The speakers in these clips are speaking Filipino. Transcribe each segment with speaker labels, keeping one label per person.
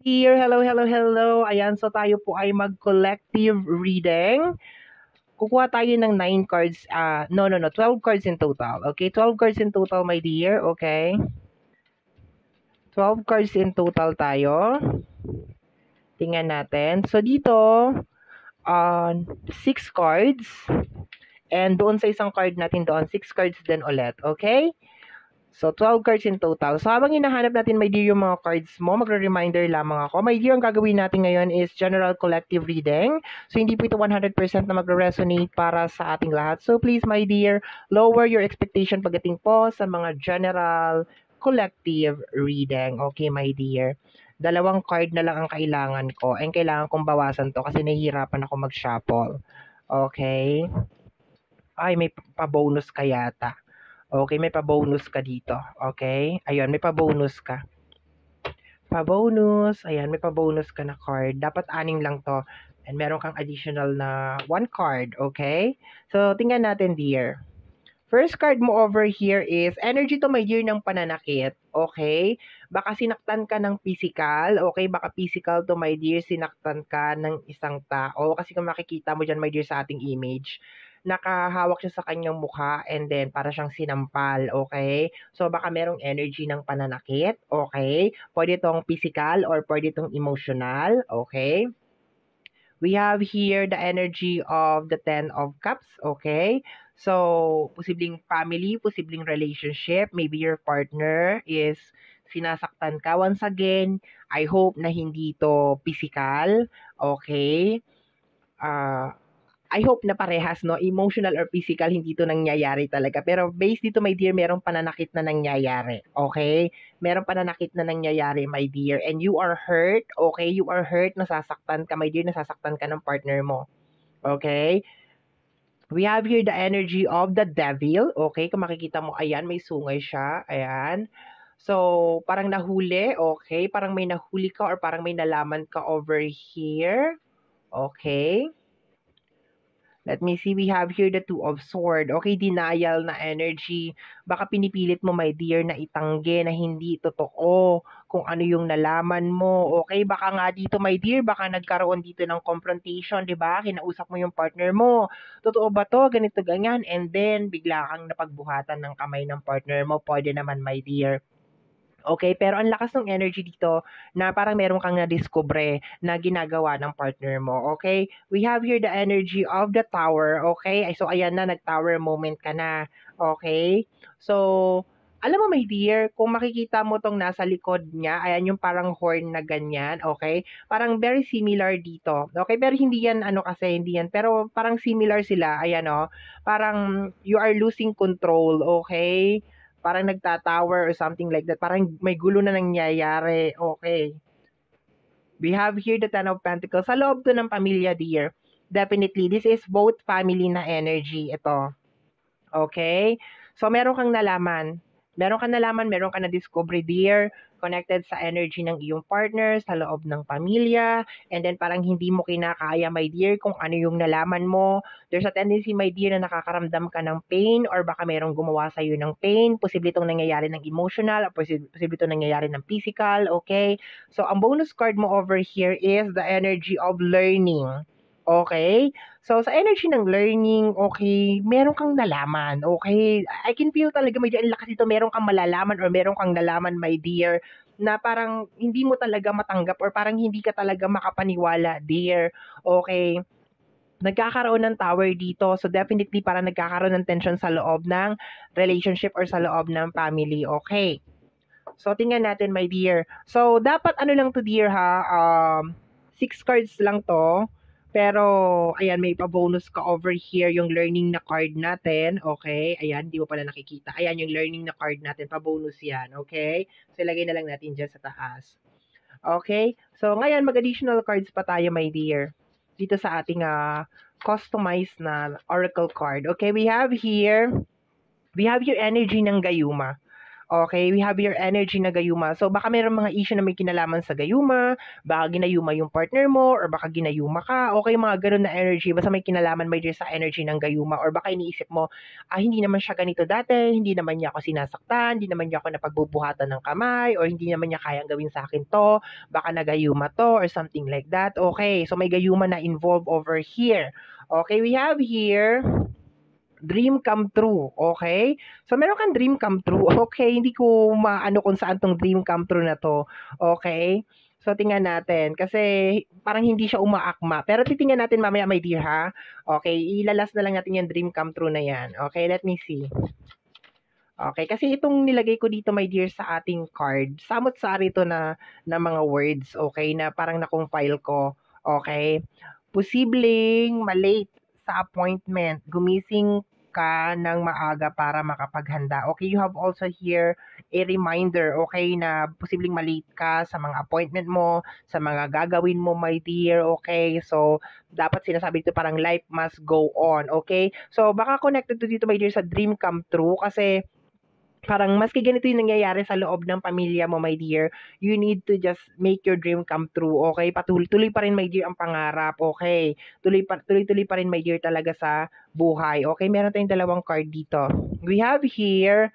Speaker 1: Dear, hello, hello, hello. Ayan, so tayo po ay mag-collective reading. Kukuha tayo ng 9 cards. No, 12 cards in total. Okay, 12 cards in total, my dear. Okay. 12 cards in total tayo. Tingnan natin. So, dito, 6 cards. And doon sa isang card natin doon, 6 cards din ulit. Okay? So, 12 cards in total. So, habang hinahanap natin, my dear, yung mga cards mo, magre-reminder lamang ako. My dear, ang gagawin natin ngayon is general collective reading. So, hindi po ito 100% na magre-resonate para sa ating lahat. So, please, my dear, lower your expectation pagdating po sa mga general collective reading. Okay, my dear? Dalawang card na lang ang kailangan ko. And kailangan kong bawasan to kasi nahihirapan ako mag-shuffle. Okay? Ay, may pa-bonus ka yata. Okay, may pa-bonus ka dito. Okay? Ayun, may pa-bonus ka. Pa-bonus. Ayan, may pa-bonus ka na card. Dapat 6 lang to. And meron kang additional na 1 card. Okay? So, tingnan natin, dear. First card mo over here is energy to, my dear, ng pananakit. Okay? Baka sinaktan ka ng physical. Okay? Baka physical to, my dear, sinaktan ka ng isang tao. Kasi kung makikita mo dyan, my dear, sa ating image, nakahawak siya sa kanyang mukha and then para siyang sinampal, okay? So, baka merong energy ng pananakit, okay? Pwede itong physical or pwede itong emotional, okay? We have here the energy of the 10 of Cups, okay? So, posibleng family, posibleng relationship, maybe your partner is sinasaktan ka. Once again, I hope na hindi to physical, okay? I hope na parehas, no? Emotional or physical, hindi to nangyayari talaga. Pero based dito, my dear, merong pananakit na nangyayari. Okay? Merong pananakit na nangyayari, my dear. And you are hurt. Okay? You are hurt. Nasasaktan ka, my dear. Nasasaktan ka ng partner mo. Okay? We have here the energy of the devil. Okay? Kung makikita mo, ayan, may sungay siya. Ayan. So, parang nahuli. Okay? Parang may nahuli ka or parang may nalaman ka over here. Okay? Let me see, we have here the Two of Sword. Okay, denial na energy. Baka pinipilit mo, my dear, na itanggi na hindi totoo kung ano yung nalaman mo. Okay, baka nga dito, my dear, baka nagkaroon dito ng confrontation, di ba? Kinausap mo yung partner mo. Totoo ba to? Ganito, ganyan. And then, bigla kang napagbuhatan ng kamay ng partner mo. Pwede naman, my dear. Okay, pero ang lakas ng energy dito na parang meron kang nadiskubre na ginagawa ng partner mo. Okay? We have here the energy of the tower. Okay? So, ayan na, nag-tower moment ka na. Okay? So, alam mo, my dear, kung makikita mo tong nasa likod niya, ayan yung parang horn na ganyan, okay? Parang very similar dito. Okay? Pero hindi yan, kasi, hindi yan. Pero parang similar sila. Ayan, oh. Parang you are losing control, okay? Parang nagtatower or something like that. Parang may gulo na nangyayari. Okay. We have here the Ten of Pentacles. Sa loob to ng pamilya, dear. Definitely, this is both family na energy. Ito. Okay? So, meron kang nalaman. Meron kang na-discover, dear, connected sa energy ng iyong partner, sa loob ng pamilya, and then parang hindi mo kinakaya, my dear, kung ano yung nalaman mo. There's a tendency, my dear, na nakakaramdam ka ng pain or baka merong gumawa sa'yo ng pain. Posible itong nangyayari ng emotional or posible itong nangyayari ng physical, okay? So, ang bonus card mo over here is the energy of learning. Okay? So, sa energy ng learning, okay, meron kang nalaman, okay? I can feel talaga, my dear, ang lakas dito, meron kang malalaman or meron kang nalaman, my dear, na parang hindi mo talaga matanggap or parang hindi ka talaga makapaniwala, dear. Okay? Nagkakaroon ng tower dito. So, definitely parang nagkakaroon ng tension sa loob ng relationship or sa loob ng family. Okay? So, tingnan natin, my dear. So, dapat ano lang to, dear, ha? 6 cards lang to. Pero, ayan, may pa-bonus ka over here, yung learning na card natin. Okay? Ayan, di mo pala nakikita. Ayan, yung learning na card natin. Pa-bonus yan. Okay? So, ilagay na lang natin dyan sa taas. Okay? So, ngayon, mag-additional cards pa tayo, my dear. Dito sa ating customized na oracle card. Okay? We have here your energy ng gayuma. Okay, we have your energy na gayuma. So, baka mayroong mga issue na may kinalaman sa gayuma, baka ginayuma yung partner mo, or baka ginayuma ka, okay, mga ganun na energy, basta may kinalaman may dear sa energy ng gayuma, or baka iniisip mo, hindi naman siya ganito dati, hindi naman niya ako sinasaktan, hindi naman niya ako napagbubuhatan ng kamay, or hindi naman niya kayang gawin sa akin to, baka nagayuma to, or something like that. Okay, so may gayuma na involved over here. Okay, we have here dream come true, okay? So, meron kang dream come true, okay? Hindi ko maano kung saan tong dream come true na to, okay? So, tingnan natin. Kasi, parang hindi siya umaakma. Pero, titingnan natin mamaya, my dear, ha? Okay, ilalas na lang natin yung dream come true na yan. Okay, let me see. Okay, kasi itong nilagay ko dito, my dear, sa ating card, samot-sari ito na mga words, okay, na parang na-compile ko, okay? Posibleng malate sa appointment, gumising ka ng maaga para makapaghanda. Okay, you have also here a reminder, okay, na posibleng malate ka sa mga appointment mo, sa mga gagawin mo, my dear, okay? So, dapat sinasabi dito parang life must go on, okay? So, baka connected to dito, my dear, sa dream come true kasi parang maski ganito yung nangyayari sa loob ng pamilya mo, my dear, you need to just make your dream come true, okay? Tuloy pa rin, my dear, ang pangarap, okay? Tuloy-tuloy pa rin, my dear, talaga sa buhay, okay? Meron tayong dalawang card dito. We have here,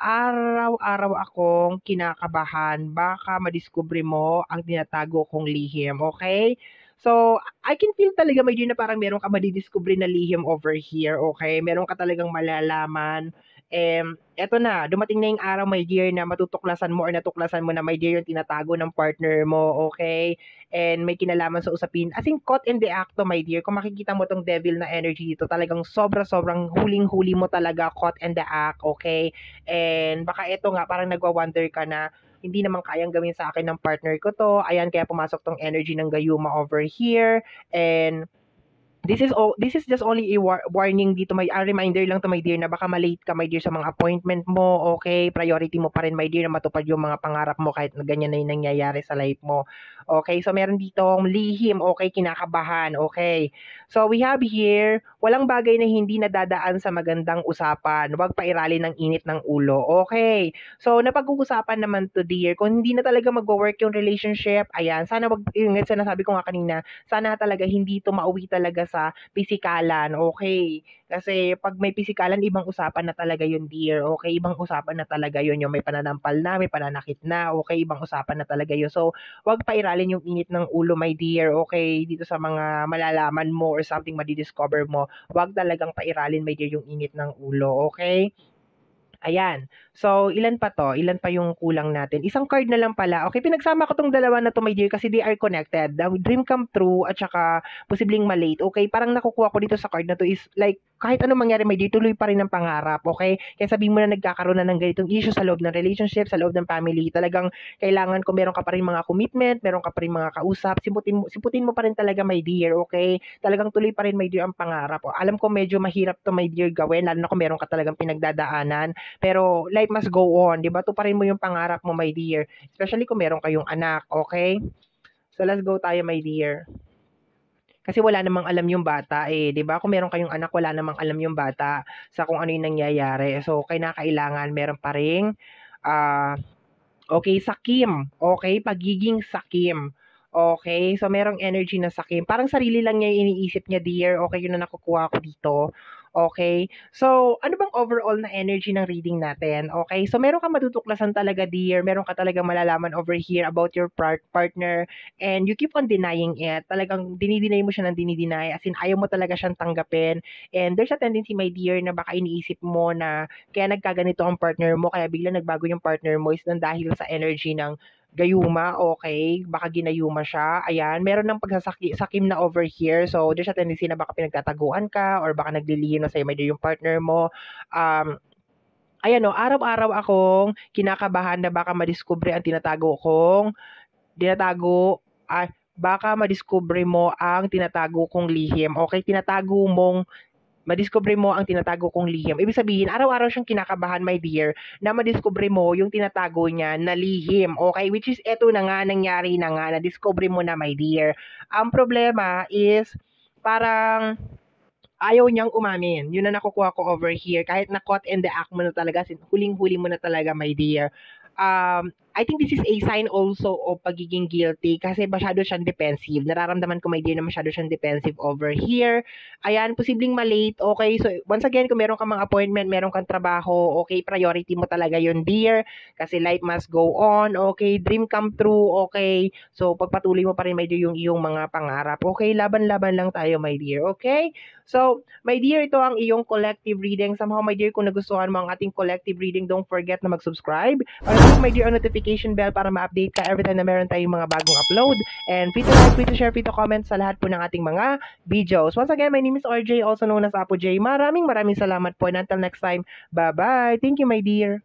Speaker 1: araw-araw akong kinakabahan, baka madiskubre mo ang tinatago kong lihim, okay? So, I can feel talaga, my dear, na parang meron ka madidiskubre na lihim over here, okay? Meron ka talagang malalaman. Eto na, dumating na yung araw, my dear, na matutuklasan mo or natuklasan mo na, my dear, yung tinatago ng partner mo, okay? And may kinalaman sa usapin. As in, caught in the act to, my dear. Kung makikita mo tong devil na energy dito, talagang sobrang huling-huli mo talaga, caught in the act, okay? And baka eto nga, parang nagwa-wonder ka na, hindi naman kayang gawin sa akin ng partner ko to. Ayan, kaya pumasok tong energy ng gayuma over here. And this is just only a warning dito, may reminder lang to, my dear, na baka malate ka, my dear, sa mga appointment mo, okay? Priority mo pa rin, my dear, na matupad yung mga pangarap mo kahit na ganyan na yung nangyayari sa life mo. Okay, so meron ditong lihim, okay, kinakabahan, okay? So we have here, walang bagay na hindi nadadaan sa magandang usapan. Huwag pairalin ng init ng ulo, okay? So napag-uusapan naman to, dear, kung hindi na talaga mag-work yung relationship, ayan, sana wag, yung sinasabi ko nga kanina, sana talaga hindi to mauwi talaga sa pisikalan, okay? Kasi pag may pisikalan, ibang usapan na talaga yun, dear, okay? Ibang usapan na talaga yun, yung may pananampal na, may pananakit na, okay? Ibang usapan na talaga yun. So, wag pairalin yung init ng ulo, my dear, okay? Dito sa mga malalaman mo or something madidiscover mo, wag talagang pairalin, my dear, yung init ng ulo, okay? Ayan. So, ilan pa 'to? Ilan pa yung kulang natin? Isang card na lang pala. Okay, pinagsama ko 'tong dalawa na 'to, my dear, kasi they are connected. The dream come true at saka posibleng malate. Okay, parang nakukuha ko dito sa card na 'to is like kahit anong mangyari, my dear, tuloy pa rin ang pangarap, okay? Kaya sabihin mo na nagkakaroon na ng ganitong issue sa loob ng relationship, sa loob ng family, talagang kailangan kung meron ka pa rin mga commitment, meron ka pa rin mga kausap, siputin mo pa rin talaga, my dear, okay? Talagang tuloy pa rin, my dear, ang pangarap. O, alam ko medyo mahirap 'to, my dear, gawin, lalo na kung meron ka talagang pinagdadaanan. Pero life must go on, 'di ba? Tuparin mo yung pangarap mo, my dear. Especially kung meron kayong anak, okay? So let's go tayo, my dear. Kasi wala namang alam yung bata eh, 'di ba? Kung meron kayong anak, wala namang alam yung bata sa kung ano yung nangyayari. So kailangan meron pa ring ah okay, sakim. Okay, pagiging sakim. Okay, so merong energy na sakim. Parang sarili lang niya yung iniisip niya, dear. Okay, yun na nakukuha ko dito. Okay, so ano bang overall na energy ng reading natin? Okay, so meron ka matutuklasan talaga, dear. Meron ka talaga malalaman over here about your partner and you keep on denying it. Talagang dinideny mo siya ng dinideny. As in, ayaw mo talaga siyang tanggapin. And there's a tendency, my dear, na baka iniisip mo na kaya nagkaganito ang partner mo, kaya bigla nagbago yung partner mo is nang dahil sa energy ng gayuma, okay? Baka ginayuma siya. Ayan, meron ng sakim na over here. So, there's a tendency na baka pinagtataguan ka or baka naglilihim na sa'yo may yung partner mo. Ayan o, araw-araw akong kinakabahan na baka madiskubre ang baka madiskubre mo ang tinatago kong lihim. Okay, madiskubre mo ang tinatago kong lihim. Ibig sabihin, araw-araw siyang kinakabahan, my dear, na madiskubre mo yung tinatago niya na lihim. Okay? Which is, eto na nga, nangyari na nga, nadiskubre mo na, my dear. Ang problema is, parang, ayaw niyang umamin. Yun ang nakukuha ko over here. Kahit na caught in the act mo na talaga, huling-huli mo na talaga, my dear. I think this is a sign also of pagiging guilty kasi masyado siyang defensive. Nararamdaman ko, my dear, na masyado siyang defensive over here. Ayan, posibleng malate. Okay, so once again, kung meron kang mga appointment, meron kang trabaho, okay, priority mo talaga yun, dear. Kasi life must go on, okay, dream come true, okay. So, pagpatuloy mo pa rin, my dear, yung iyong mga pangarap. Okay, laban-laban lang tayo, my dear, okay? So, my dear, ito ang iyong collective reading. Somehow, my dear, kung nagustuhan mo ang ating collective reading, don't forget na mag-subscribe. Click, my dear, ang notification bell para ma-update ka every time na meron tayong mga bagong upload. And free to like, free to share, free to comment sa lahat po ng ating mga videos. Once again, my name is RJ, also known as Apo J. Maraming salamat po. And until next time, bye-bye. Thank you, my dear.